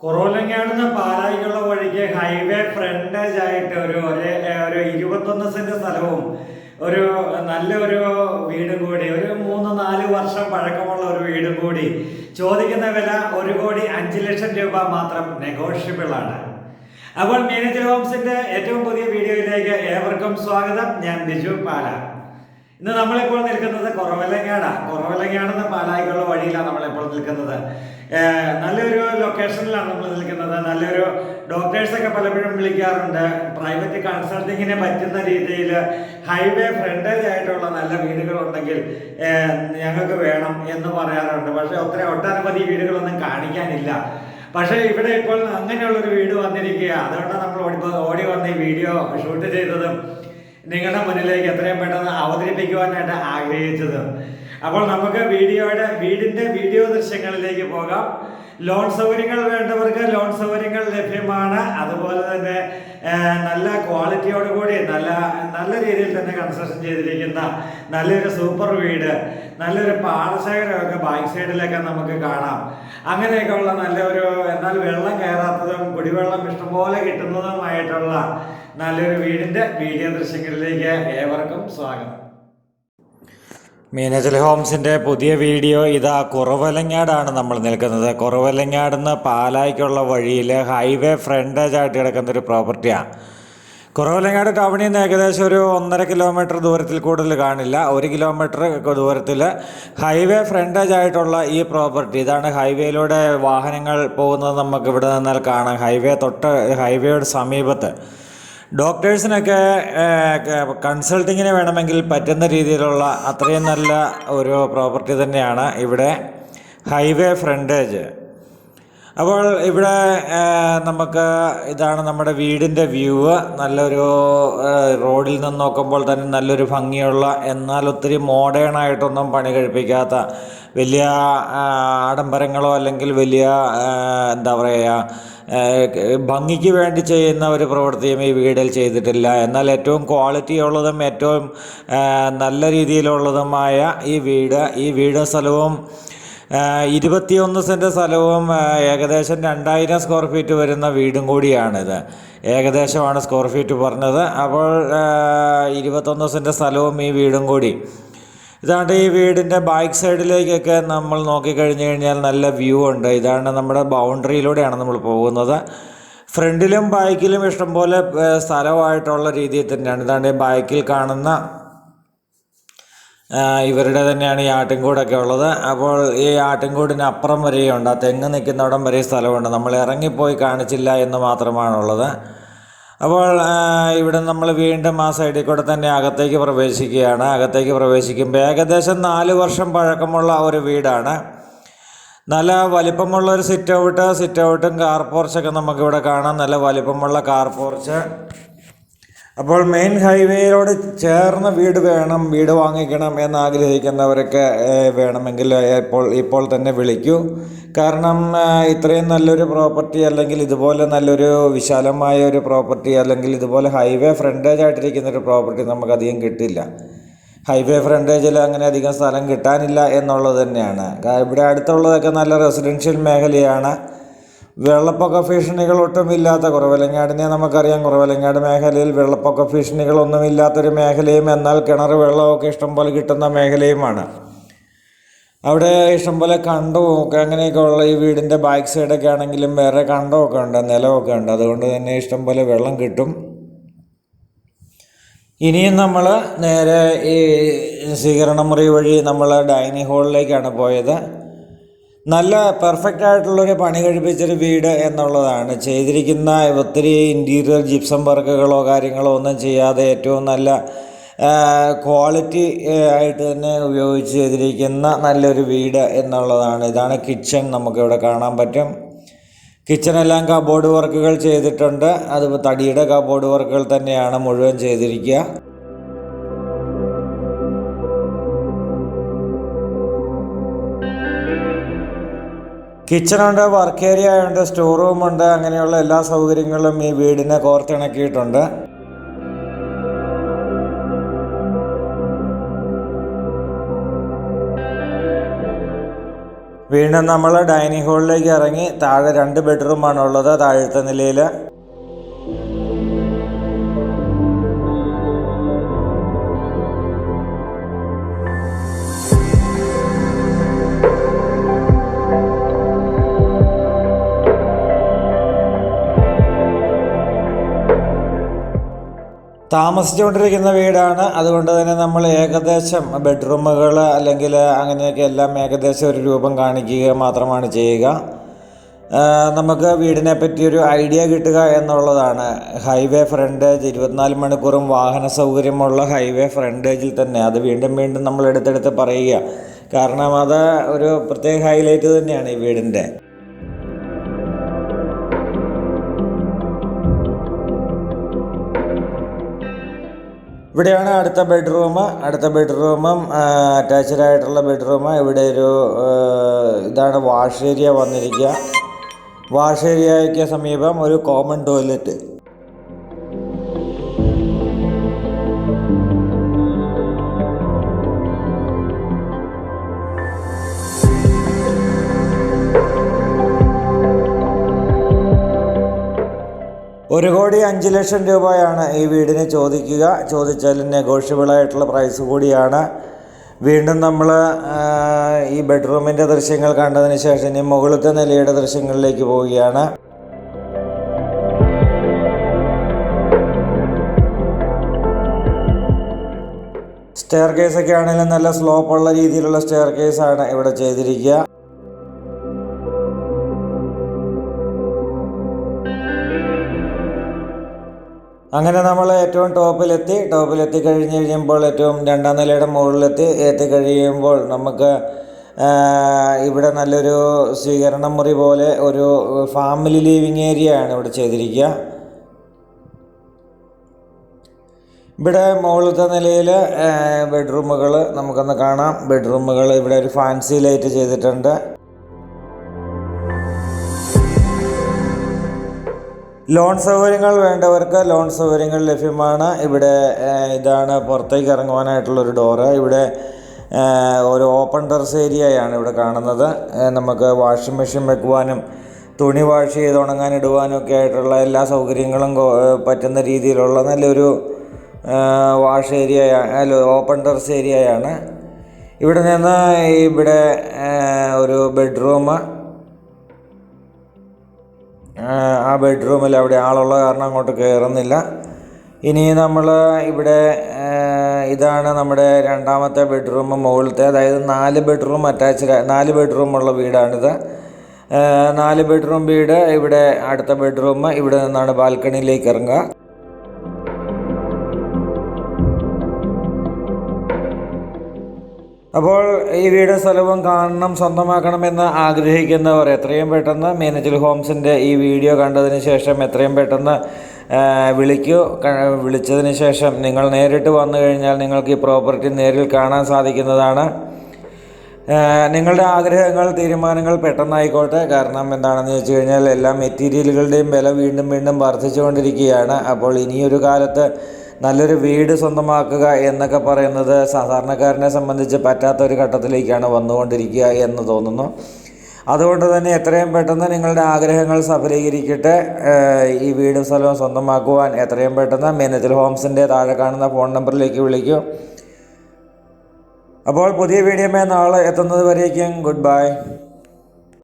കുറവലങ്ങാടുന്ന് പാലായിക്കുള്ള വഴിക്ക് highway frontage ആയിട്ട് ഒരു 21 സെന്റ് സ്ഥലവും ഒരു നല്ലൊരു വീടും കൂടി ഒരു 3-4 വർഷം പഴക്കമുള്ള ഒരു വീടും കൂടി ചോദിക്കുന്ന വില 1,05,00,000 രൂപ മാത്രം നെഗോഷ്യബിൾ ആണ്. അപ്പോൾ മീനച്ചൽ ഹോംസിന്റെ ഏറ്റവും പുതിയ വീഡിയോയിലേക്ക് ഏവർക്കും സ്വാഗതം. ഞാൻ ബിജു പാല. ഇന്ന് നമ്മളിപ്പോൾ നിൽക്കുന്നത് കുറവലങ്ങാടെന്ന് പാലായിക്കുള്ള വഴിയിലാണ് നമ്മളിപ്പോൾ നിൽക്കുന്നത്. നല്ലൊരു ലൊക്കേഷനിലാണ് നമ്മൾ നിൽക്കുന്നത്. നല്ലൊരു ഡോക്ടേഴ്സൊക്കെ പലപ്പോഴും വിളിക്കാറുണ്ട്. പ്രൈവറ്റ് കൺസൾട്ടിങ്ങിന് പറ്റുന്ന രീതിയിൽ ഹൈവേ ഫ്രണ്ടേജ് ആയിട്ടുള്ള നല്ല വീടുകളുണ്ടെങ്കിൽ ഞങ്ങൾക്ക് വേണം എന്ന് പറയാറുണ്ട്. പക്ഷേ ഒട്ടനവധി വീടുകളൊന്നും കാണിക്കാനില്ല. പക്ഷേ ഇവിടെ ഇപ്പോൾ അങ്ങനെയുള്ളൊരു വീട് വന്നിരിക്കുക. അതുകൊണ്ടാണ് നമ്മൾ ഓടി വന്ന് ഈ വീഡിയോ ഷൂട്ട് ചെയ്തതും നിങ്ങളുടെ മുന്നിലേക്ക് എത്രയും പെട്ടെന്ന് അവതരിപ്പിക്കുവാനായിട്ട് ആഗ്രഹിച്ചത്. അപ്പോൾ നമുക്ക് വീടിന്റെ വീഡിയോ ദൃശ്യങ്ങളിലേക്ക് പോകാം. ലോൺ സൗകര്യങ്ങൾ വേണ്ടവർക്ക് ലോൺ സൗകര്യങ്ങൾ ലഭ്യമാണ്. അതുപോലെ തന്നെ നല്ല ക്വാളിറ്റിയോടുകൂടി നല്ല രീതിയിൽ തന്നെ കൺസ്ട്രക്ഷൻ ചെയ്തിരിക്കുന്ന നല്ലൊരു സൂപ്പർ വീട്, നല്ലൊരു പാടശേഖരമൊക്കെ ബാക്ക് സൈഡിലൊക്കെ നമുക്ക് കാണാം. അങ്ങനെയൊക്കെയുള്ള നല്ലൊരു എന്നാൽ വെള്ളം കയറാത്തതും കുടിവെള്ളം ഇഷ്ടംപോലെ കിട്ടുന്നതുമായിട്ടുള്ള നല്ലൊരു വീടിന്റെ വീഡിയോ ദൃശ്യങ്ങളിലേക്ക് ഏവർക്കും സ്വാഗതം. മീനച്ചൽ ഹോംസിന്റെ പുതിയ വീഡിയോ ഇതാ. കുറവലങ്ങാടാണ് നമ്മൾ നിൽക്കുന്നത്. കുറവലങ്ങാടുന്ന് പാലായിക്കുള്ള വഴിയിൽ ഹൈവേ ഫ്രണ്ടേജ് ആയിട്ട് കിടക്കുന്ന ഒരു പ്രോപ്പർട്ടിയാണ്. കുറവലങ്ങാട് ടൗണിൽ നിന്ന് ഏകദേശം ഒരു 1.5 കിലോമീറ്റർ ദൂരത്തിൽ കൂടുതൽ കാണില്ല. 1 കിലോമീറ്റർ ദൂരത്തിൽ ഹൈവേ ഫ്രണ്ടേജ് ആയിട്ടുള്ള ഈ പ്രോപ്പർട്ടി ഇതാണ്. ഹൈവേയിലൂടെ വാഹനങ്ങൾ പോകുന്നത് നമുക്ക് ഇവിടെ നിന്നാൽ കാണാം. ഹൈവേയുടെ സമീപത്ത് ഡോക്ടേഴ്സിനൊക്കെ കൺസൾട്ടിങ്ങിന് വേണമെങ്കിൽ പറ്റുന്ന രീതിയിലുള്ള അത്രയും നല്ല ഒരു പ്രോപ്പർട്ടി തന്നെയാണ് ഇവിടെ ഹൈവേ ഫ്രണ്ടേജ്. അപ്പോൾ ഇവിടെ നമുക്ക് ഇതാണ് നമ്മുടെ വീടിൻ്റെ വ്യൂ. നല്ലൊരു റോഡിൽ നിന്ന് നോക്കുമ്പോൾ തന്നെ നല്ലൊരു ഭംഗിയുള്ള, എന്നാൽ ഒത്തിരി മോഡേൺ ആയിട്ടൊന്നും പണി കഴിപ്പിക്കാത്ത, വലിയ ആഡംബരങ്ങളോ അല്ലെങ്കിൽ വലിയ എന്താ പറയുക ഭംഗിക്ക് വേണ്ടി ചെയ്യുന്ന ഒരു പ്രവൃത്തിയും ഈ വീടിൽ ചെയ്തിട്ടില്ല. എന്നാൽ ഏറ്റവും ക്വാളിറ്റി ഉള്ളതും ഏറ്റവും നല്ല രീതിയിലുള്ളതുമായ ഈ വീട് സ്ഥലവും 21 സെൻറ്റ് സ്ഥലവും ഏകദേശം 2000 സ്ക്വയർ ഫീറ്റ് വരുന്ന വീടും കൂടിയാണിത്. ഏകദേശമാണ് സ്ക്വയർ ഫീറ്റ് പറഞ്ഞത്. അപ്പോൾ 21 സെൻറ്റ് സ്ഥലവും ഈ വീടും കൂടി. ഇതാണ്ട് ഈ വീടിൻ്റെ ബാക്ക് സൈഡിലേക്കൊക്കെ നമ്മൾ നോക്കിക്കഴിഞ്ഞ് കഴിഞ്ഞാൽ നല്ല വ്യൂ ഉണ്ട്. ഇതാണ് നമ്മുടെ ബൗണ്ടറിയിലൂടെയാണ് നമ്മൾ പോകുന്നത്. ഫ്രണ്ടിലും ബാക്കിലും ഇഷ്ടംപോലെ സ്ഥലമായിട്ടുള്ള രീതിയിൽ തന്നെയാണ്. ഇതാണ്ട് ബാക്കിൽ കാണുന്ന ഇവരുടെ തന്നെയാണ് ഈ ആട്ടിൻകൂടൊക്കെ ഉള്ളത്. അപ്പോൾ ഈ ആട്ടിൻകൂടിന് അപ്പുറം വരെയുണ്ട്. ആ തെങ്ങ് നിൽക്കുന്നിടം വരെ സ്ഥലമുണ്ട്. നമ്മൾ ഇറങ്ങിപ്പോയി കാണിച്ചില്ല എന്ന് മാത്രമാണുള്ളത്. അപ്പോൾ ഇവിടെ നമ്മൾ വീണ്ടും ആ സൈഡിൽ കൂടെ തന്നെ അകത്തേക്ക് പ്രവേശിക്കുകയാണ്. അകത്തേക്ക് പ്രവേശിക്കുമ്പോൾ ഏകദേശം 4 വർഷം പഴക്കമുള്ള ഒരു വീടാണ്. നല്ല വലിപ്പമുള്ള ഒരു സിറ്റ് ഔട്ടും കാർ പോർച്ചൊക്കെ നമുക്കിവിടെ കാണാം. നല്ല വലിപ്പമുള്ള കാർ പോർച്ച്. അപ്പോൾ മെയിൻ ഹൈവേയോട് ചേർന്ന് വീട് വാങ്ങിക്കണം എന്നാഗ്രഹിക്കുന്നവരൊക്കെ വേണമെങ്കിൽ ഇപ്പോൾ തന്നെ വിളിക്കൂ. കാരണം ഇത്രയും നല്ലൊരു പ്രോപ്പർട്ടി, അല്ലെങ്കിൽ ഇതുപോലെ നല്ലൊരു വിശാലമായ ഒരു പ്രോപ്പർട്ടി, അല്ലെങ്കിൽ ഇതുപോലെ ഹൈവേ ഫ്രണ്ടേജ് ആയിട്ടിരിക്കുന്നൊരു പ്രോപ്പർട്ടി നമുക്കധികം കിട്ടില്ല. ഹൈവേ ഫ്രണ്ടേജിൽ അങ്ങനെ അധികം സ്ഥലം കിട്ടാനില്ല എന്നുള്ളത് തന്നെയാണ്. ഇവിടെ അടുത്തുള്ളതൊക്കെ നല്ല റെസിഡൻഷ്യൽ മേഖലയാണ്. വെള്ളപ്പൊക്ക ഭീഷണികൾ ഒട്ടുമില്ലാത്ത കുറവലങ്ങാടിനെ നമുക്കറിയാം. കുറവലങ്ങാട് മേഖലയിൽ വെള്ളപ്പൊക്ക ഭീഷണികളൊന്നുമില്ലാത്തൊരു മേഖലയും, എന്നാൽ കിണർ വെള്ളമൊക്കെ ഇഷ്ടംപോലെ കിട്ടുന്ന മേഖലയുമാണ്. അവിടെ ഇഷ്ടംപോലെ കണ്ടവും അങ്ങനെയൊക്കെ ഉള്ള ഈ വീടിൻ്റെ ബാക്ക് സൈഡൊക്കെ ആണെങ്കിലും വേറെ കണ്ടമൊക്കെ ഉണ്ട്, നിലമൊക്കെ ഉണ്ട്. അതുകൊണ്ട് തന്നെ ഇഷ്ടംപോലെ വെള്ളം കിട്ടും. ഇനിയും നമ്മൾ നേരെ ഈ സ്വീകരണ മുറി വഴി നമ്മൾ ഡൈനിങ് ഹാളിലേക്കാണ് പോയത്. നല്ല പെർഫെക്റ്റ് ആയിട്ടുള്ളൊരു പണി കഴിപ്പിച്ചൊരു വീട് എന്നുള്ളതാണ് ചെയ്തിരിക്കുന്ന. ഒത്തിരി ഇൻറ്റീരിയർ ജിപ്സം വർക്കുകളോ കാര്യങ്ങളോ ഒന്നും ചെയ്യാതെ ഏറ്റവും നല്ല ക്വാളിറ്റി ആയിട്ട് തന്നെ ഉപയോഗിച്ച് ചെയ്തിരിക്കുന്ന നല്ലൊരു വീട് എന്നുള്ളതാണ്. ഇതാണ് കിച്ചൺ. നമുക്കിവിടെ കാണാൻ പറ്റും. കിച്ചണെല്ലാം കബോർഡ് വർക്കുകൾ ചെയ്തിട്ടുണ്ട്. അത് തടിയുടെ കബോർഡ് വർക്കുകൾ തന്നെയാണ് മുഴുവൻ ചെയ്തിരിക്കുക. കിച്ചണുണ്ട്, വർക്ക് ഏരിയ ഉണ്ട്, സ്റ്റോർ റൂമുണ്ട്. അങ്ങനെയുള്ള എല്ലാ സൗകര്യങ്ങളും ഈ വീടിനെ കോർത്തിണക്കിയിട്ടുണ്ട്. വീണ്ടും നമ്മൾ ഡൈനിങ് ഹാളിലേക്ക് ഇറങ്ങി. താഴെ 2 ബെഡ്റൂമാണ് ഉള്ളത് താഴത്തെ നിലയിൽ. താമസിച്ചുകൊണ്ടിരിക്കുന്ന വീടാണ്. അതുകൊണ്ട് തന്നെ നമ്മൾ ഏകദേശം ബെഡ്റൂമുകൾ അല്ലെങ്കിൽ അങ്ങനെയൊക്കെ എല്ലാം ഏകദേശം ഒരു രൂപം കാണിക്കുക മാത്രമാണ് ചെയ്യുക. നമുക്ക് വീടിനെ പറ്റിയൊരു ഐഡിയ കിട്ടുക എന്നുള്ളതാണ്. ഹൈവേ ഫ്രണ്ടേജ്, 24 മണിക്കൂറും വാഹന സൗകര്യമുള്ള ഹൈവേ ഫ്രണ്ടേജിൽ തന്നെ. അത് വീണ്ടും വീണ്ടും നമ്മൾ എടുത്തെടുത്ത് പറയുക, കാരണം അത് ഒരു പ്രത്യേക ഹൈലൈറ്റ് തന്നെയാണ് ഈ വീടിൻ്റെ. ഇവിടെയാണ് അടുത്ത ബെഡ്റൂമും അറ്റാച്ച്ഡ് ആയിട്ടുള്ള ബെഡ്റൂം. ഇവിടെ ഇതാണ് വാഷ് ഏരിയ വന്നിരിക്കുക. വാഷ് ഏരിയയ്ക്ക് സമീപം ഒരു കോമൺ ടോയ്ലറ്റ്. ₹1,05,00,000 രൂപയാണ് ഈ വീടിന് ചോദിക്കുക. ചോദിച്ചാലും നെഗോഷ്യബിളായിട്ടുള്ള പ്രൈസ് കൂടിയാണ്. വീണ്ടും നമ്മൾ ഈ ബെഡ്റൂമിൻ്റെ ദൃശ്യങ്ങൾ കണ്ടതിന് ശേഷം ഇനി മുകളിലത്തെ നിലയുടെ ദൃശ്യങ്ങളിലേക്ക് പോവുകയാണ്. സ്റ്റെയർ കേസൊക്കെ ആണെങ്കിലും നല്ല സ്ലോപ്പുള്ള രീതിയിലുള്ള സ്റ്റെയർ കേസാണ് ഇവിടെ ചെയ്തിരിക്കുക. അങ്ങനെ നമ്മൾ ഏറ്റവും ടോപ്പിലെത്തി കഴിയുമ്പോൾ ഏറ്റവും 2ാം നിലയുടെ മുകളിലെത്തി എത്തിക്കഴിയുമ്പോൾ നമുക്ക് ഇവിടെ നല്ലൊരു സ്വീകരണ മുറി പോലെ ഒരു ഫാമിലി ലിവിങ് ഏരിയ ആണ് ഇവിടെ ചെയ്തിരിക്കുക. ഇവിടെ മുകളിലത്തെ നിലയിൽ ബെഡ്റൂമുകൾ നമുക്കൊന്ന് കാണാം. ബെഡ്റൂമുകൾ ഇവിടെ ഒരു ഫാൻസി ലൈറ്റ് ചെയ്തിട്ടുണ്ട്. ലോൺ സൗകര്യങ്ങൾ വേണ്ടവർക്ക് ലോൺ സൗകര്യങ്ങൾ ലഭ്യമാണ്. ഇവിടെ ഇതാണ് പുറത്തേക്ക് ഇറങ്ങുവാനായിട്ടുള്ളൊരു ഡോറ്. ഇവിടെ ഒരു ഓപ്പൺ ടെറസ് ഏരിയയാണ് ഇവിടെ കാണുന്നത്. നമുക്ക് വാഷിംഗ് മെഷീൻ വെക്കുവാനും തുണി വാഷ് ചെയ്ത് ഉണങ്ങാൻ ഇടുവാനും ഒക്കെ ആയിട്ടുള്ള എല്ലാ സൗകര്യങ്ങളും പറ്റുന്ന രീതിയിലുള്ള നല്ലൊരു വാഷ് ഏരിയ, ഓപ്പൺ ടെറസ് ഏരിയയാണ്. ഇവിടെ നിന്ന് ഇവിടെ ഒരു ബെഡ്റൂം. ആ ബെഡ്റൂമിൽ അവിടെ ആളുള്ള കാരണം അങ്ങോട്ട് കയറുന്നില്ല. ഇനി നമ്മൾ ഇവിടെ ഇതാണ് നമ്മുടെ 2ാമത്തെ ബെഡ്റൂം മുകളിലത്തെ. അതായത് 4 ബെഡ്റൂം അറ്റാച്ച്ഡ് 4 ബെഡ്റൂമുള്ള വീടാണിത്. 4 ബെഡ്റൂം വീട്. ഇവിടെ അടുത്ത ബെഡ്റൂം. ഇവിടെ നിന്നാണ് ബാൽക്കണിയിലേക്ക് ഇറങ്ങുക. അപ്പോൾ ഈ വീട് സ്ഥലവും കാണണം, സ്വന്തമാക്കണമെന്ന് ആഗ്രഹിക്കുന്നവർ എത്രയും പെട്ടെന്ന് മീനച്ചിൽ ഹോംസിൻ്റെ ഈ വീഡിയോ കണ്ടതിന് ശേഷം എത്രയും പെട്ടെന്ന് വിളിച്ചതിന് ശേഷം നിങ്ങൾ നേരിട്ട് വന്നു കഴിഞ്ഞാൽ നിങ്ങൾക്ക് ഈ പ്രോപ്പർട്ടി നേരിൽ കാണാൻ സാധിക്കുന്നതാണ്. നിങ്ങളുടെ ആഗ്രഹങ്ങൾ, തീരുമാനങ്ങൾ പെട്ടെന്നായിക്കോട്ടെ. കാരണം എന്താണെന്ന് വെച്ച് കഴിഞ്ഞാൽ എല്ലാ മെറ്റീരിയലുകളുടെയും വില വീണ്ടും വീണ്ടും വർദ്ധിച്ചുകൊണ്ടിരിക്കുകയാണ്. അപ്പോൾ ഇനിയൊരു കാലത്ത് നല്ലൊരു വീട് സ്വന്തമാക്കുക എന്നൊക്കെ പറയുന്നത് സാധാരണക്കാരനെ സംബന്ധിച്ച് പറ്റാത്തൊരു ഘട്ടത്തിലേക്കാണ് വന്നുകൊണ്ടിരിക്കുക എന്ന് തോന്നുന്നു. അതുകൊണ്ട് തന്നെ എത്രയും പെട്ടെന്ന് നിങ്ങളുടെ ആഗ്രഹങ്ങൾ സഫലീകരിക്കട്ടെ. ഈ വീടും സ്ഥലവും സ്വന്തമാക്കുവാൻ എത്രയും പെട്ടെന്ന് മീനച്ചിൽ ഹോംസിൻ്റെ താഴെ കാണുന്ന ഫോൺ നമ്പറിലേക്ക് വിളിക്കൂ. അപ്പോൾ പുതിയ വീഡിയോമേ നാളെ എത്തുന്നത് വരേക്കും ഗുഡ് ബൈ.